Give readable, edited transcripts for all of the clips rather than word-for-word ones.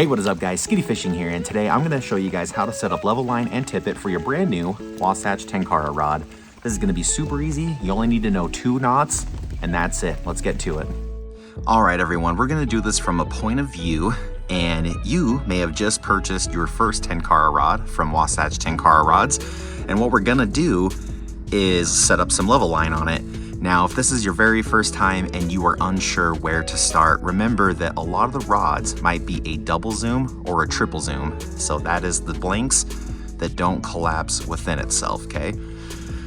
Hey, what is up guys, Skiddy Fishing here, and today I'm going to show you guys how to set up level line and tippet for your brand new Wasatch Tenkara rod. This is going to be super easy. You only need to know 2 knots, and that's it. Let's get to it. All right, everyone, we're going to do this from a point of view, and you may have just purchased your first Tenkara rod from Wasatch Tenkara Rods, and what we're going to do is set up some level line on it. Now, if this is your very first time and you are unsure where to start, remember that a lot of the rods might be a double zoom or a triple zoom. So that is the blanks that don't collapse within itself, okay?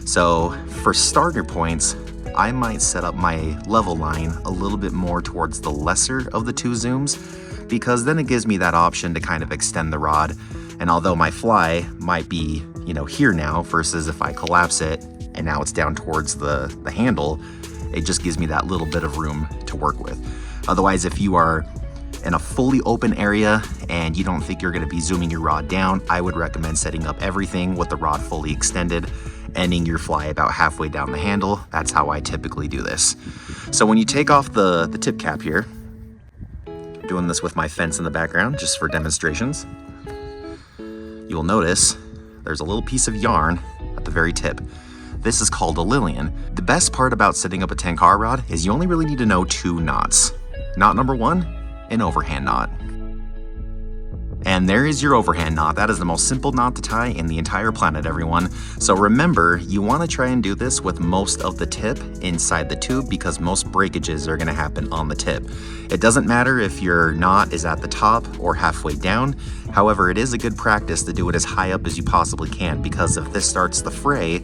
So for starter points, I might set up my level line a little bit more towards the lesser of the 2 zooms, because then it gives me that option to kind of extend the rod. And although my fly might be, here now versus if I collapse it, and now it's down towards the handle, it just gives me that little bit of room to work with. Otherwise, if you are in a fully open area and you don't think you're gonna be zooming your rod down, I would recommend setting up everything with the rod fully extended, ending your fly about halfway down the handle. That's how I typically do this. So when you take off the tip cap here, I'm doing this with my fence in the background just for demonstrations, you'll notice there's a little piece of yarn at the very tip. This is called a lilian. The best part about setting up a Tenkara rod is you only really need to know 2 knots. Knot number 1, an overhand knot. And there is your overhand knot. That is the most simple knot to tie in the entire planet, everyone. So remember, you want to try and do this with most of the tip inside the tube, because most breakages are going to happen on the tip. It doesn't matter if your knot is at the top or halfway down. However, it is a good practice to do it as high up as you possibly can, because if this starts to fray,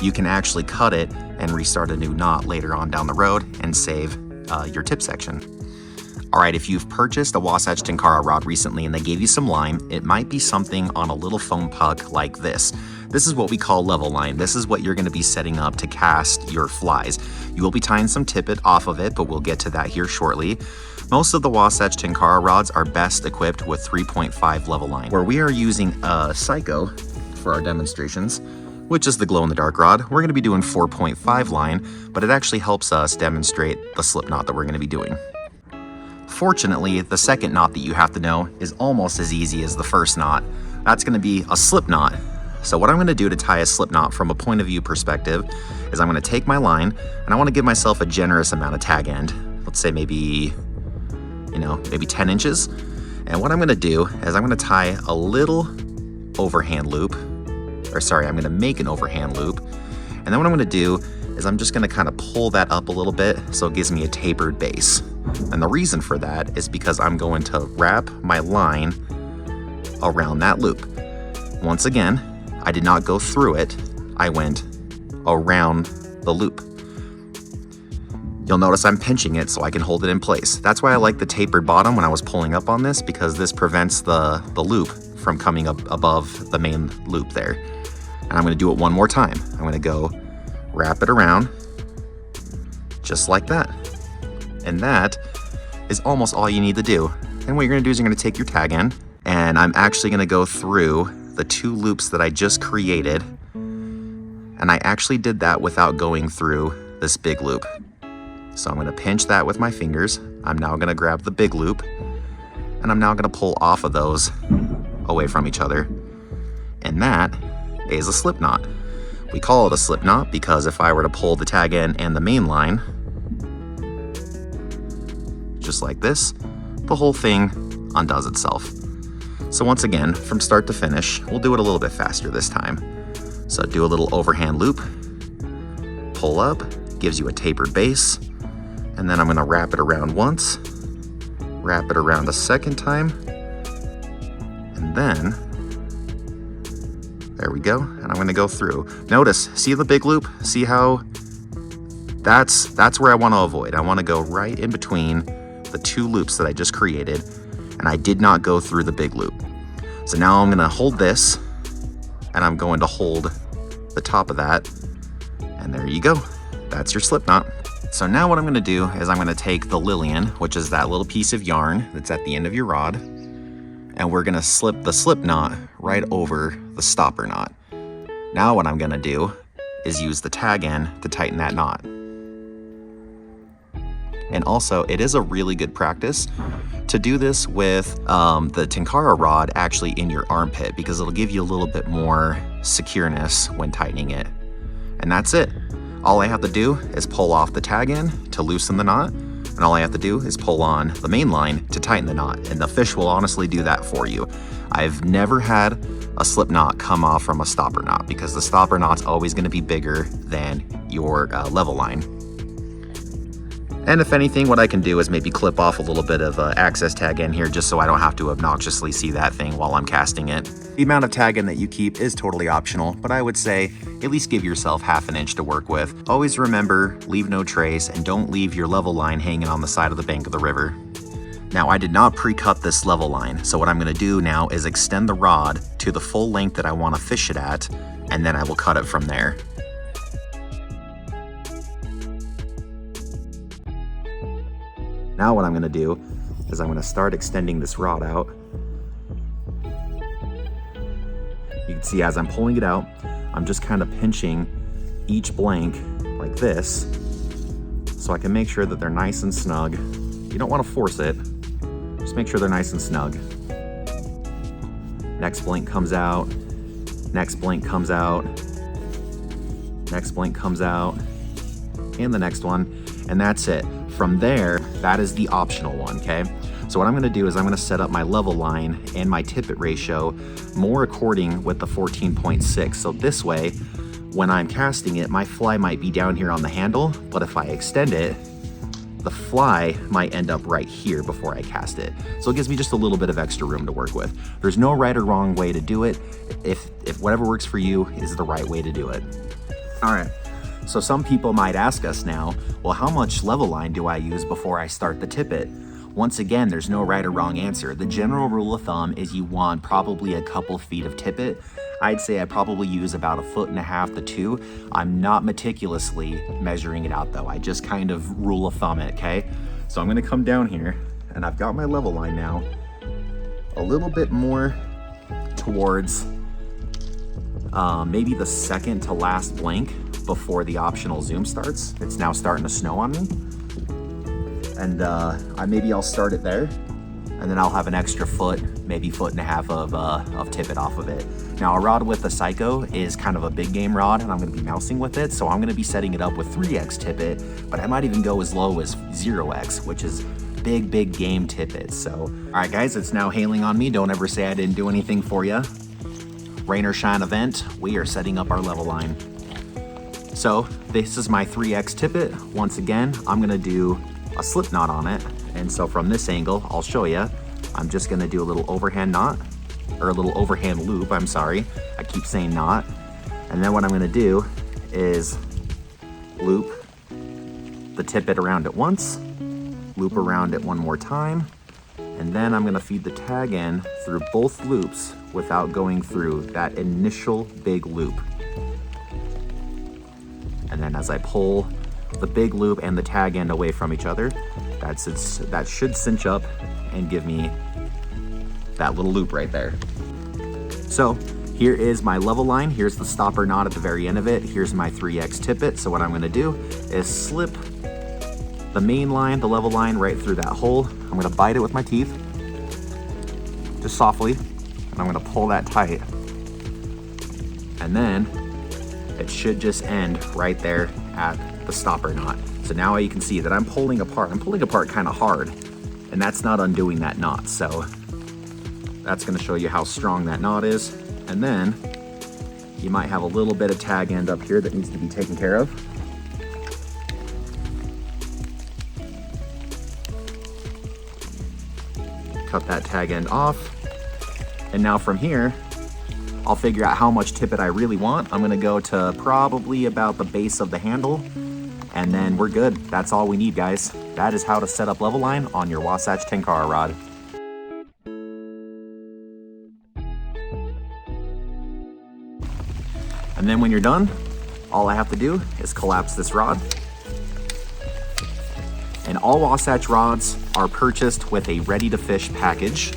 you can actually cut it and restart a new knot later on down the road and save your tip section. All right, if you've purchased a Wasatch Tenkara rod recently and they gave you some line, it might be something on a little foam puck like this. This is what we call level line. This is what you're gonna be setting up to cast your flies. You will be tying some tippet off of it, but we'll get to that here shortly. Most of the Wasatch Tenkara rods are best equipped with 3.5 level line. Where we are using a Psycho for our demonstrations, which is the glow-in-the-dark rod, we're gonna be doing 4.5 line, but it actually helps us demonstrate the slip knot that we're gonna be doing. Fortunately, the second knot that you have to know is almost as easy as the first knot. That's gonna be a slip knot. So what I'm gonna do to tie a slip knot from a point of view perspective is I'm gonna take my line and I wanna give myself a generous amount of tag end. Let's say maybe 10 inches. And what I'm gonna do is I'm gonna tie a little overhand loop, I'm gonna make an overhand loop. And then what I'm gonna do is I'm just gonna kind of pull that up a little bit so it gives me a tapered base. And the reason for that is because I'm going to wrap my line around that loop. Once again, I did not go through it, I went around the loop. You'll notice I'm pinching it so I can hold it in place. That's why I like the tapered bottom when I was pulling up on this, because this prevents the loop from coming up above the main loop there. And I'm gonna do it one more time. I'm gonna go wrap it around just like that. And that is almost all you need to do. And what you're gonna do is you're gonna take your tag end, and I'm actually gonna go through the 2 loops that I just created. And I actually did that without going through this big loop. So I'm gonna pinch that with my fingers. I'm now gonna grab the big loop, and I'm now gonna pull off of those away from each other. And that is a slip knot. We call it a slip knot because if I were to pull the tag end and the main line, just like this, the whole thing undoes itself. So once again, from start to finish, we'll do it a little bit faster this time. So do a little overhand loop, pull up, gives you a tapered base, and then I'm gonna wrap it around once, wrap it around a second time, and then, there we go, and I'm gonna go through. Notice, see the big loop? See how, that's where I wanna avoid. I wanna go right in between the 2 loops that I just created, and I did not go through the big loop. So now I'm gonna hold this, and I'm going to hold the top of that, and there you go. That's your slip knot. So now what I'm gonna do is I'm gonna take the lilian, which is that little piece of yarn that's at the end of your rod, and we're gonna slip the slip knot right over the stopper knot. Now what I'm gonna do is use the tag end to tighten that knot. And also, it is a really good practice to do this with the Tenkara rod actually in your armpit, because it'll give you a little bit more secureness when tightening it. And that's it. All I have to do is pull off the tag end to loosen the knot, and all I have to do is pull on the main line to tighten the knot, and the fish will honestly do that for you. I've never had a slip knot come off from a stopper knot, because the stopper knot's always going to be bigger than your level line. And if anything, what I can do is maybe clip off a little bit of access tag end here, just so I don't have to obnoxiously see that thing while I'm casting it. The amount of tag end that you keep is totally optional, but I would say at least give yourself half an inch to work with. Always remember, leave no trace, and don't leave your level line hanging on the side of the bank of the river. Now, I did not pre-cut this level line, so what I'm gonna do now is extend the rod to the full length that I wanna fish it at, and then I will cut it from there. Now what I'm gonna do is I'm gonna start extending this rod out. You can see as I'm pulling it out, I'm just kind of pinching each blank like this, so I can make sure that they're nice and snug. You don't wanna force it, just make sure they're nice and snug. Next blank comes out, next blank comes out, next blank comes out, and the next one, and that's it. From there, that is the optional one, okay? So what I'm gonna do is I'm gonna set up my level line and my tippet ratio more according with the 14.6. So this way, when I'm casting it, my fly might be down here on the handle, but if I extend it, the fly might end up right here before I cast it. So it gives me just a little bit of extra room to work with. There's no right or wrong way to do it. If whatever works for you is the right way to do it. All right. So some people might ask us now, well, how much level line do I use before I start the tippet? Once again, there's no right or wrong answer. The general rule of thumb is you want probably a couple feet of tippet. I'd say I probably use about 1.5 to 2 feet. I'm not meticulously measuring it out though. I just kind of rule of thumb it, okay? So I'm gonna come down here, and I've got my level line now a little bit more towards maybe the second to last blank before the optional zoom starts. It's now starting to snow on me. And maybe I'll start it there, and then I'll have an extra foot, maybe 1.5 feet of tippet off of it. Now, a rod with a Psycho is kind of a big game rod, and I'm gonna be mousing with it, so I'm gonna be setting it up with 3x tippet, but I might even go as low as 0x, which is big game tippet. So, all right guys, it's now hailing on me. Don't ever say I didn't do anything for you. Rain or shine event, we are setting up our level line. So this is my 3x tippet. Once again, I'm gonna do a slip knot on it. And so from this angle, I'll show you, I'm just gonna do a little overhand knot, or a little overhand loop, I'm sorry. I keep saying knot. And then what I'm gonna do is loop the tippet around it once, loop around it one more time, and then I'm gonna feed the tag end through both loops without going through that initial big loop. And then as I pull the big loop and the tag end away from each other, that should cinch up and give me that little loop right there. So here is my level line. Here's the stopper knot at the very end of it. Here's my 3x tippet. So what I'm gonna do is slip the main line, the level line, right through that hole. I'm gonna bite it with my teeth, just softly, and I'm gonna pull that tight. And then it should just end right there at the stopper knot. So now you can see that I'm pulling apart. I'm pulling apart kind of hard, and that's not undoing that knot. So that's gonna show you how strong that knot is. And then you might have a little bit of tag end up here that needs to be taken care of. Cut that tag end off. And now from here, I'll figure out how much tippet I really want. I'm gonna go to probably about the base of the handle, and then we're good. That's all we need, guys. That is how to set up level line on your Wasatch Tenkara rod. And then when you're done, all I have to do is collapse this rod. And all Wasatch rods are purchased with a ready-to-fish package.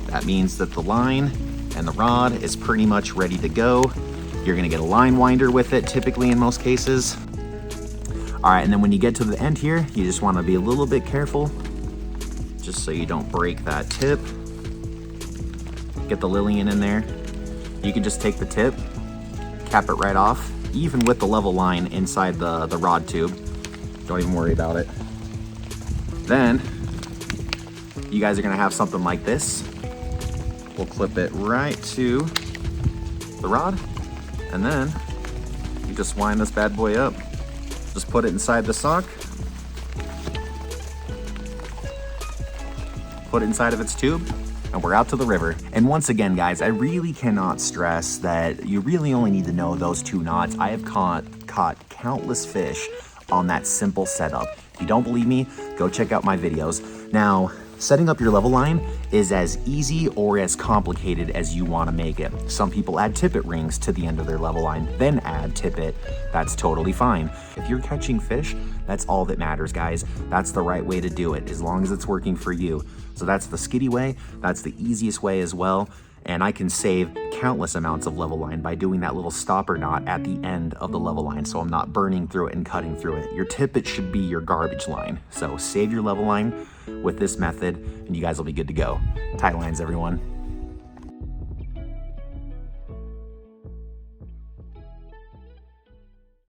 That means that the line and the rod is pretty much ready to go. You're gonna get a line winder with it, typically in most cases. All right, and then when you get to the end here, you just wanna be a little bit careful, just so you don't break that tip. Get the lilian in there. You can just take the tip, cap it right off, even with the level line inside the rod tube. Don't even worry about it. Then, you guys are gonna have something like this. We'll clip it right to the rod, and then you just wind this bad boy up. Just put it inside the sock, put it inside of its tube, and we're out to the river. And once again, guys, I really cannot stress that you really only need to know those 2 knots. I have caught countless fish on that simple setup. If you don't believe me, go check out my videos. Now, setting up your level line is as easy or as complicated as you want to make it. Some people add tippet rings to the end of their level line, then add tippet. That's totally fine. If you're catching fish, that's all that matters, guys. That's the right way to do it, as long as it's working for you. So that's the Skiddy way. That's the easiest way as well. And I can save countless amounts of level line by doing that little stopper knot at the end of the level line, so I'm not burning through it and cutting through it. Your tippet should be your garbage line. So save your level line with this method and you guys will be good to go. Tight lines, everyone.